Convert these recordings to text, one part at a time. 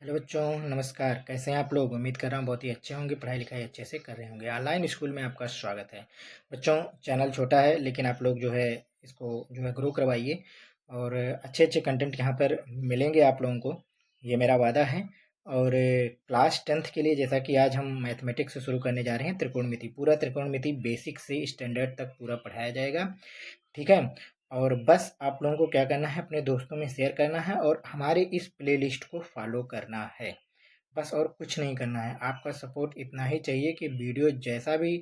Hello बच्चों, नमस्कार। कैसे हैं आप लोग? उम्मीद कर रहा हूँ बहुत ही अच्छे होंगे, पढ़ाई लिखाई अच्छे से कर रहे होंगे। ऑनलाइन स्कूल में आपका स्वागत है। बच्चों, चैनल छोटा है लेकिन आप लोग जो है इसको ग्रो करवाइए और अच्छे अच्छे कंटेंट यहाँ पर मिलेंगे आप लोगों को, ये मेरा वादा है। और क्लास 10th के लिए जैसा कि आज हम मैथमेटिक्स से शुरू करने जा रहे हैं, त्रिकोणमिति, पूरा त्रिकोणमिति बेसिक से स्टैंडर्ड तक पूरा पढ़ाया जाएगा। ठीक है। और बस आप लोगों को क्या करना है, अपने दोस्तों में शेयर करना है और हमारे इस प्लेलिस्ट को फॉलो करना है। बस और कुछ नहीं करना है। आपका सपोर्ट इतना ही चाहिए कि वीडियो जैसा भी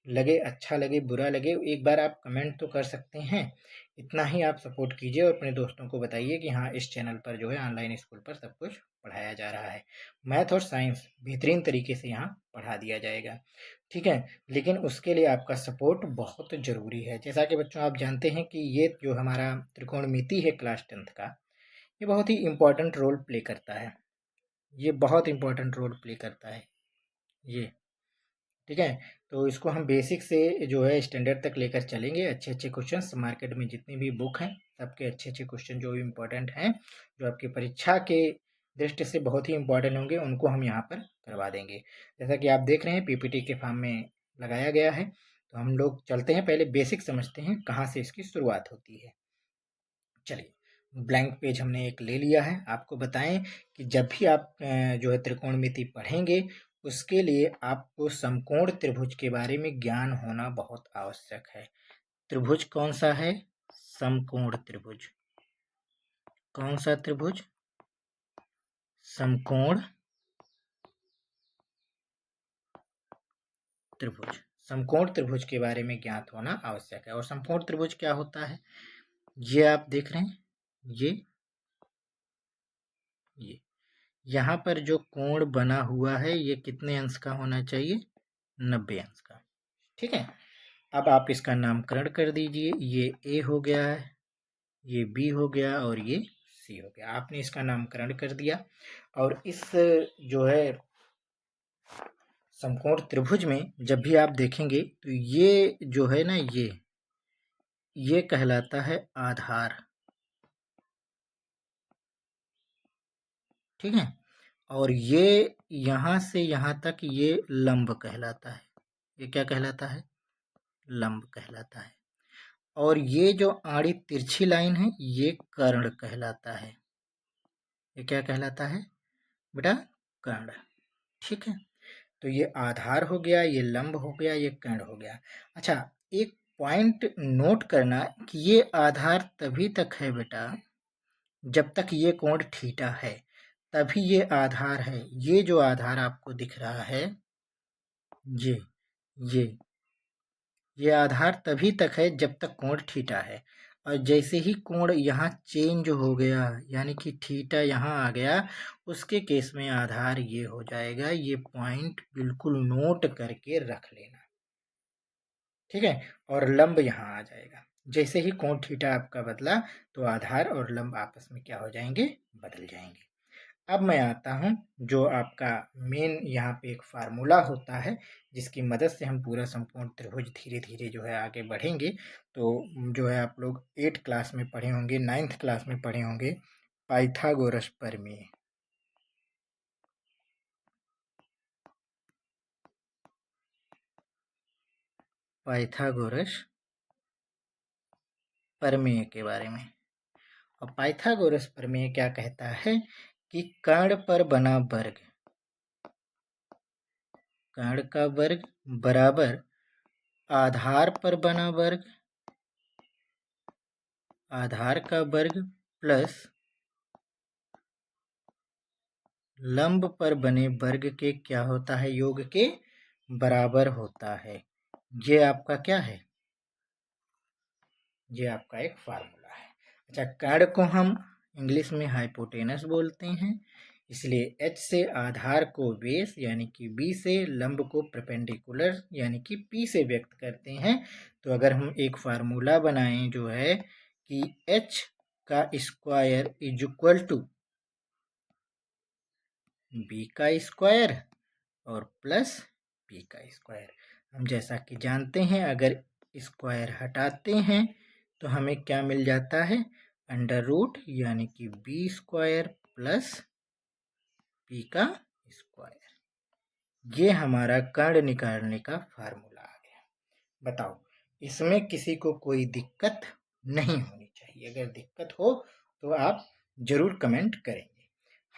लगे, अच्छा लगे बुरा लगे, एक बार आप कमेंट तो कर सकते हैं। इतना ही आप सपोर्ट कीजिए और अपने दोस्तों को बताइए कि हाँ, इस चैनल पर ऑनलाइन स्कूल पर सब कुछ पढ़ाया जा रहा है। मैथ और साइंस बेहतरीन तरीके से यहाँ पढ़ा दिया जाएगा। ठीक है। लेकिन उसके लिए आपका सपोर्ट बहुत ज़रूरी है। जैसा कि बच्चों आप जानते हैं कि ये जो हमारा त्रिकोणमिति है क्लास 10th का, ये बहुत ही इम्पोर्टेंट रोल प्ले करता है। ये बहुत इम्पोर्टेंट रोल प्ले करता है ये। ठीक है। तो इसको हम बेसिक से स्टैंडर्ड तक लेकर चलेंगे। अच्छे अच्छे क्वेश्चंस मार्केट में जितनी भी बुक हैं, सबके अच्छे अच्छे क्वेश्चन जो इम्पोर्टेंट हैं, जो आपकी परीक्षा के दृष्टि से बहुत ही इम्पोर्टेंट होंगे, उनको हम यहाँ पर करवा देंगे। जैसा कि आप देख रहे हैं पीपीटी के फॉर्म में लगाया गया है। तो हम लोग चलते हैं, पहले बेसिक समझते हैं कहाँ से इसकी शुरुआत होती है। चलिए, ब्लैंक पेज हमने एक ले लिया है। आपको बताएं कि जब भी आप त्रिकोणमिति पढ़ेंगे, उसके लिए आपको समकोण त्रिभुज के बारे में ज्ञान होना बहुत आवश्यक है। त्रिभुज कौन सा है? समकोण त्रिभुज। कौन सा त्रिभुज? समकोण त्रिभुज। समकोण त्रिभुज के बारे में ज्ञात होना आवश्यक है। और समकोण त्रिभुज क्या होता है, ये आप देख रहे हैं। ये यहाँ पर जो कोण बना हुआ है, ये कितने अंश का होना चाहिए? 90 अंश का। ठीक है। अब आप इसका नामकरण कर दीजिए। ये ए हो गया है, ये बी हो गया और ये सी हो गया। आपने इसका नामकरण कर दिया। और इस जो है समकोण त्रिभुज में जब भी आप देखेंगे तो ये जो है ना, ये कहलाता है आधार। ठीक है। और ये यहाँ से यहाँ तक ये लंब कहलाता है। ये क्या कहलाता है? लंब कहलाता है। और ये जो आड़ी तिरछी लाइन है, ये कर्ण कहलाता है। ये क्या कहलाता है बेटा? कर्ण। ठीक है। तो ये आधार हो गया, ये लंब हो गया, ये कर्ण हो गया। अच्छा, एक पॉइंट नोट करना कि ये आधार तभी तक है बेटा जब तक ये कोण थीटा है, तभी ये आधार है। ये जो आधार आपको दिख रहा है, ये ये ये आधार तभी तक है जब तक कोण थीटा है। और जैसे ही कोण यहाँ चेंज हो गया, यानी कि थीटा यहाँ आ गया, उसके केस में आधार ये हो जाएगा। ये पॉइंट बिल्कुल नोट करके रख लेना। ठीक है। और लंब यहाँ आ जाएगा। जैसे ही कोण थीटा आपका बदला, तो आधार और लंब आपस में क्या हो जाएंगे? बदल जाएंगे। अब मैं आता हूँ, जो आपका मेन यहाँ पे एक फार्मूला होता है, जिसकी मदद से हम पूरा संपूर्ण त्रिभुज धीरे धीरे आगे बढ़ेंगे। तो आप लोग 8 क्लास में पढ़े होंगे, 9th क्लास में पढ़े होंगे, पाइथागोरस प्रमेय। पाइथागोरस प्रमेय के बारे में। और पाइथागोरस प्रमेय क्या कहता है कि कर्ण पर बना वर्ग, कर्ण का वर्ग बराबर आधार पर बना वर्ग, आधार का वर्ग प्लस लंब पर बने वर्ग के क्या होता है? योग के बराबर होता है। ये आपका क्या है? ये आपका एक फार्मूला है। अच्छा, कर्ण को हम इंग्लिश में हाइपोटेनस बोलते हैं, इसलिए H से आधार को बेस यानी कि B से लंब को परपेंडिकुलर यानी कि P से व्यक्त करते हैं। तो अगर हम एक फार्मूला बनाएं कि H का square is equal to B का स्क्वायर और प्लस P का स्क्वायर। हम जैसा कि जानते हैं, अगर स्क्वायर हटाते हैं तो हमें क्या मिल जाता है? अंडर रूट यानी कि B स्क्वायर प्लस पी का स्क्वायर। ये हमारा कर्ण निकालने का फार्मूला आ गया। बताओ, इसमें किसी को कोई दिक्कत नहीं होनी चाहिए। अगर दिक्कत हो तो आप जरूर कमेंट करेंगे।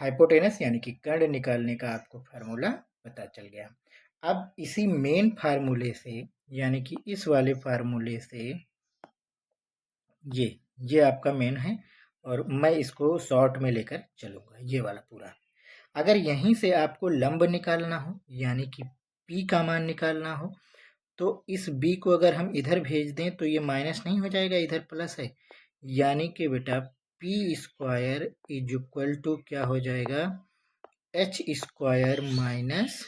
हाइपोटेनस यानी कि कर्ण निकालने का आपको फार्मूला पता चल गया। अब इसी मेन फार्मूले से, यानी कि इस वाले फार्मूले से, ये आपका मेन है और मैं इसको शॉर्ट में लेकर चलूंगा, ये वाला पूरा। अगर यहीं से आपको लंब निकालना हो, यानी कि p का मान निकालना हो, तो इस b को अगर हम इधर भेज दें तो ये माइनस नहीं हो जाएगा, इधर प्लस है। यानी कि बेटा p square is equal to क्या हो जाएगा, h square minus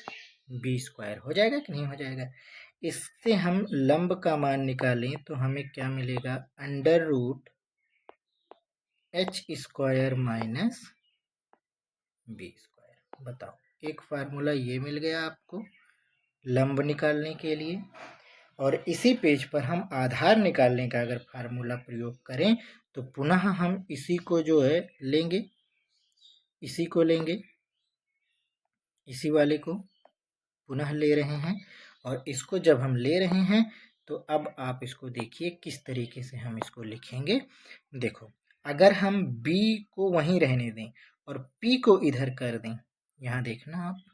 b square. हो जाएगा कि नहीं हो जाएगा। इससे हम लंब का मान निकालें तो हमें क्या मिलेगा, under root h square minus b square. बताओ, एक फार्मूला ये मिल गया आपको लंब निकालने के लिए। और इसी पेज पर हम आधार निकालने का अगर फार्मूला प्रयोग करें तो पुनः हम इसी को जो है लेंगे, इसी को लेंगे, इसी वाले को पुनः ले रहे हैं। और इसको जब हम ले रहे हैं तो अब आप इसको देखिए किस तरीके से हम इसको लिखेंगे। देखो, अगर हम b को वहीं रहने दें और p को इधर कर दें, यहाँ देखना आप,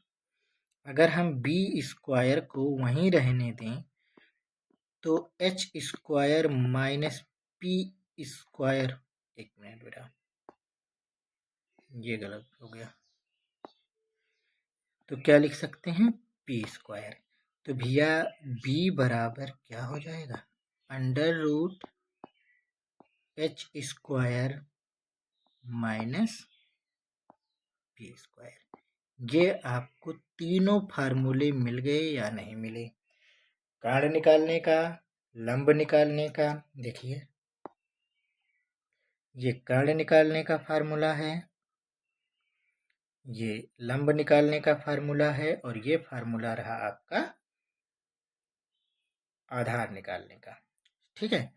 अगर हम b स्क्वायर को वहीं रहने दें तो h square minus p square, एक मिनट बेटा ये गलत हो गया, तो क्या लिख सकते हैं, p स्क्वायर। तो भैया b बराबर क्या हो जाएगा, under root h square minus p square. ये आपको तीनों फार्मूले मिल गए या नहीं मिले, कर्ण निकालने का, लंब निकालने का। देखिए, ये कर्ण निकालने का फार्मूला है, ये लंब निकालने का फार्मूला है, और ये फार्मूला रहा आपका आधार निकालने का। ठीक है,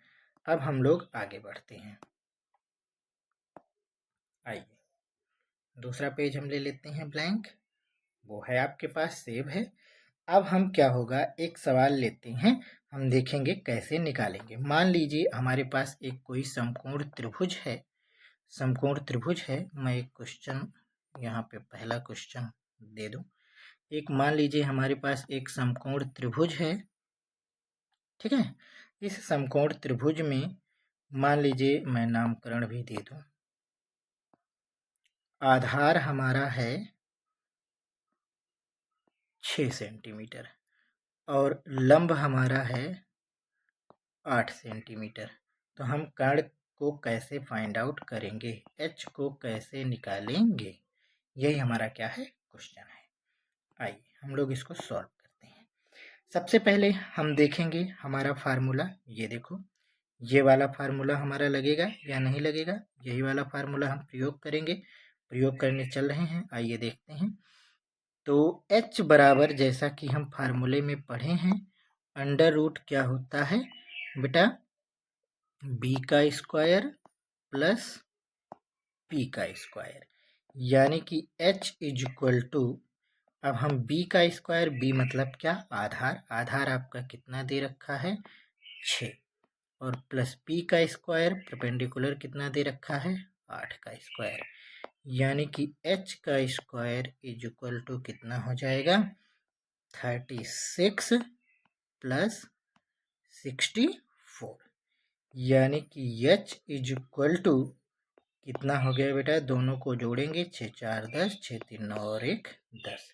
अब हम लोग आगे बढ़ते हैं। आइए, दूसरा पेज हम ले लेते हैं ब्लैंक, वो है आपके पास सेव है। अब हम क्या होगा, एक सवाल लेते हैं, हम देखेंगे कैसे निकालेंगे। मान लीजिए हमारे पास एक कोई समकोण त्रिभुज है, समकोण त्रिभुज है। मैं एक क्वेश्चन यहाँ पे पहला क्वेश्चन दे दूं। एक मान लीजिए हमारे पास एक समकोण त्रिभुज है, ठीक है। इस समकोण त्रिभुज में मान लीजिए मैं नामकरण भी दे दूं, आधार हमारा है 6 सेंटीमीटर और लंब हमारा है 8 सेंटीमीटर। तो हम कर्ण को कैसे फाइंड आउट करेंगे, h को कैसे निकालेंगे, यही हमारा क्या है, क्वेश्चन है। आइए हम लोग इसको सॉल्व करते हैं। सबसे पहले हम देखेंगे हमारा फार्मूला, ये देखो, ये वाला फार्मूला हमारा लगेगा या नहीं लगेगा, यही वाला फार्मूला हम प्रयोग करेंगे, प्रयोग करने चल रहे हैं। आइए देखते हैं। तो h बराबर, जैसा कि हम फार्मूले में पढ़े हैं, अंडर रूट क्या होता है बेटा, b का स्क्वायर प्लस p का स्क्वायर। यानी कि h इज इक्वल टू, अब हम b का स्क्वायर, b मतलब क्या, आधार, आधार आपका कितना दे रखा है 6, और प्लस p का स्क्वायर परपेंडिकुलर कितना दे रखा है 8 का स्क्वायर। यानी कि h का स्क्वायर इज इक्वल टू कितना हो जाएगा 36 प्लस 64। यानी कि h इज इक्वल टू कितना हो गया बेटा, दोनों को जोड़ेंगे 6 4 10, 6 3 9 और 1 10।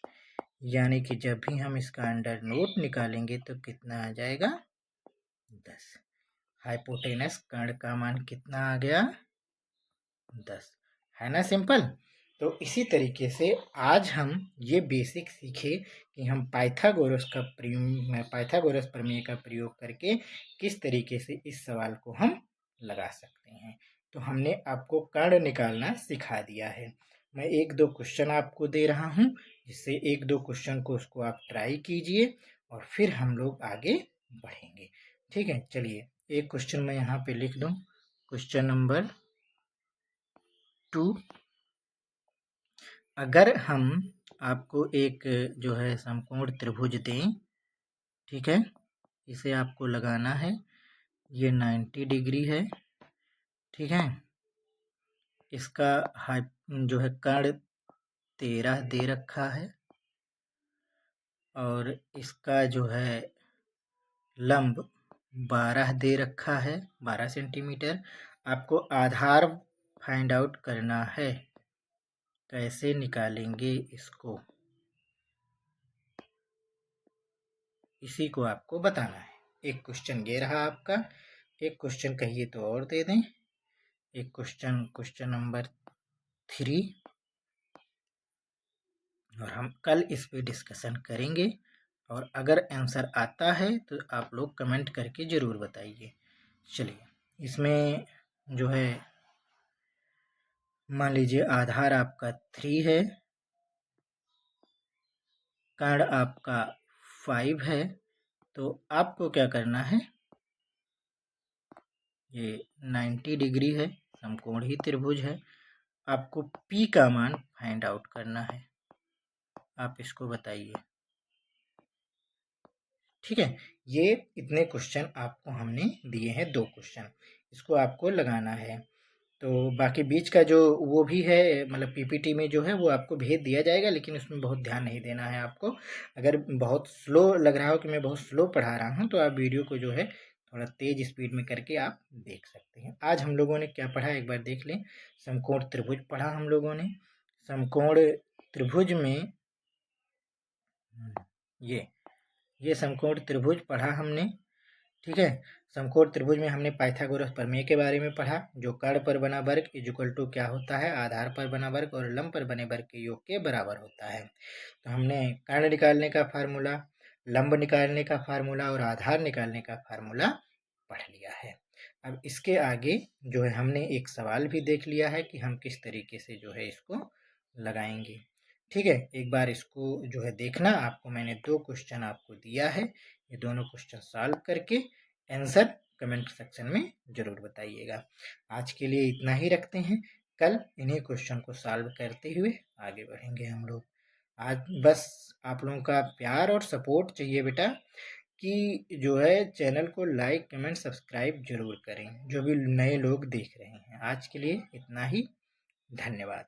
यानी कि जब भी हम इसका अंडर रूट निकालेंगे तो कितना आ जाएगा 10। हाइपोटेनस कर्ण का मान कितना आ गया 10, है ना सिंपल। तो इसी तरीके से आज हम ये बेसिक सीखे कि हम पाइथागोरस प्रमेय का प्रयोग करके किस तरीके से इस सवाल को हम लगा सकते हैं। तो हमने आपको कर्ण निकालना सिखा दिया है। मैं एक दो क्वेश्चन आपको दे रहा हूँ, जिससे एक दो क्वेश्चन को उसको आप ट्राई कीजिए और फिर हम लोग आगे बढ़ेंगे। ठीक है, चलिए एक क्वेश्चन मैं यहाँ पे लिख दूँ, क्वेश्चन नंबर 2। अगर हम आपको एक जो है समकोण त्रिभुज दें, ठीक है, इसे आपको लगाना है, ये 90 डिग्री है, ठीक है, इसका जो है कर्ण 13 दे रखा है और इसका जो है लंब 12 दे रखा है, 12 सेंटीमीटर। आपको आधार फाइंड आउट करना है। कैसे निकालेंगे इसको, इसी को आपको बताना है। एक क्वेश्चन ये रहा आपका, एक क्वेश्चन कहिए तो और दे दें, एक क्वेश्चन नंबर 3, और हम कल इस पे डिस्कशन करेंगे। और अगर आंसर आता है तो आप लोग कमेंट करके ज़रूर बताइए। चलिए, इसमें जो है मान लीजिए आधार आपका 3 है, कर्ण आपका 5 है, तो आपको क्या करना है, ये 90 डिग्री है, समकोणीय त्रिभुज है, आपको P का मान फाइंड आउट करना है। आप इसको बताइए, ठीक है। ये इतने क्वेश्चन आपको हमने दिए हैं, 2 क्वेश्चन, इसको आपको लगाना है। तो बाकी बीच का जो वो भी है, मतलब पीपीटी में जो है वो आपको भेज दिया जाएगा, लेकिन उसमें बहुत ध्यान नहीं देना है आपको। अगर बहुत स्लो लग रहा हो कि मैं बहुत स्लो पढ़ा रहा हूँ, तो आप वीडियो को जो है थोड़ा तेज स्पीड में करके आप देख सकते हैं। आज हम लोगों ने क्या पढ़ा, एक बार देख लें। समकोण त्रिभुज पढ़ा हम लोगों ने। समकोण त्रिभुज में ये समकोण त्रिभुज पढ़ा हमने, ठीक है। समकोण त्रिभुज में हमने पाइथागोरस प्रमेय के बारे में पढ़ा, जो कर्ण पर बना वर्ग इक्वल टू क्या होता है, आधार पर बना वर्ग और लंब पर बने वर्ग के योग के बराबर होता है। तो हमने कर्ण निकालने का फार्मूला, लंब निकालने का फार्मूला और आधार निकालने का फार्मूला पढ़ लिया है। अब इसके आगे जो है हमने एक सवाल भी देख लिया है कि हम किस तरीके से जो है इसको लगाएंगे, ठीक है। एक बार इसको जो है देखना, आपको मैंने 2 क्वेश्चन आपको दिया है, ये दोनों क्वेश्चन सॉल्व करके आंसर कमेंट सेक्शन में ज़रूर बताइएगा। आज के लिए इतना ही रखते हैं, कल इन्हीं क्वेश्चन को सॉल्व करते हुए आगे बढ़ेंगे हम लोग। आज बस आप लोगों का प्यार और सपोर्ट चाहिए बेटा, कि जो है चैनल को लाइक कमेंट सब्सक्राइब जरूर करें, जो भी नए लोग देख रहे हैं। आज के लिए इतना ही, धन्यवाद।